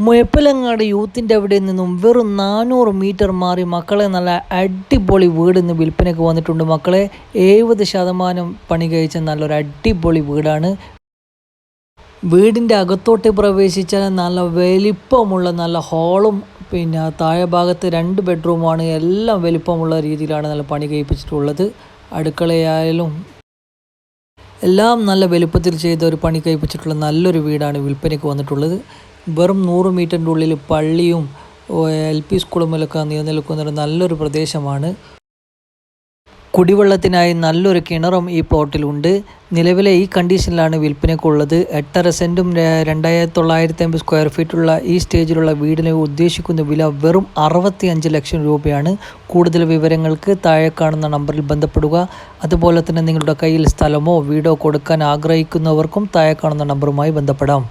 മുഴപ്പിലങ്ങാട് യൂത്തിൻ്റെ അവിടെ നിന്നും വെറും 400 മീറ്റർ മാറി മക്കളെ നല്ല അടിപൊളി വീട് ഇന്ന് വിൽപ്പനയ്ക്ക് വന്നിട്ടുണ്ട്. മക്കളെ 70% പണി കഴിച്ച നല്ലൊരു അടിപൊളി വീടാണ്. വീടിൻ്റെ അകത്തോട്ട് പ്രവേശിച്ചാൽ നല്ല വലിപ്പമുള്ള നല്ല ഹാളും പിന്നെ താഴെ ഭാഗത്ത് 2 ബെഡ്റൂമാണ്. എല്ലാം വലിപ്പമുള്ള രീതിയിലാണ് നല്ല പണി കഴിപ്പിച്ചിട്ടുള്ളത്. അടുക്കളയായാലും എല്ലാം നല്ല വലുപ്പത്തിൽ ചെയ്ത ഒരു പണി കഴിപ്പിച്ചിട്ടുള്ള നല്ലൊരു വീടാണ് വിൽപ്പനയ്ക്ക് വന്നിട്ടുള്ളത്. വെറും 100 മീറ്ററിൻ്റെ ഉള്ളിൽ പള്ളിയും LP സ്കൂളുമൊക്കെ നിലനിൽക്കുന്ന നല്ലൊരു പ്രദേശമാണ്. കുടിവെള്ളത്തിനായി നല്ലൊരു കിണറും ഈ പ്ലോട്ടിലുണ്ട്. നിലവിലെ ഈ കണ്ടീഷനിലാണ് വിൽപ്പനയ്ക്കുള്ളത്. 8.5 സെൻറ്റും 2950 സ്ക്വയർ ഫീറ്റുള്ള ഈ സ്റ്റേജിലുള്ള വീടിന് ഉദ്ദേശിക്കുന്ന വില വെറും 65 ലക്ഷം രൂപയാണ്. കൂടുതൽ വിവരങ്ങൾക്ക് താഴെ കാണുന്ന നമ്പറിൽ ബന്ധപ്പെടുക. അതുപോലെ തന്നെ നിങ്ങളുടെ കയ്യിൽ സ്ഥലമോ വീടോ കൊടുക്കാൻ ആഗ്രഹിക്കുന്നവർക്കും താഴെ കാണുന്ന നമ്പറുമായി ബന്ധപ്പെടാം.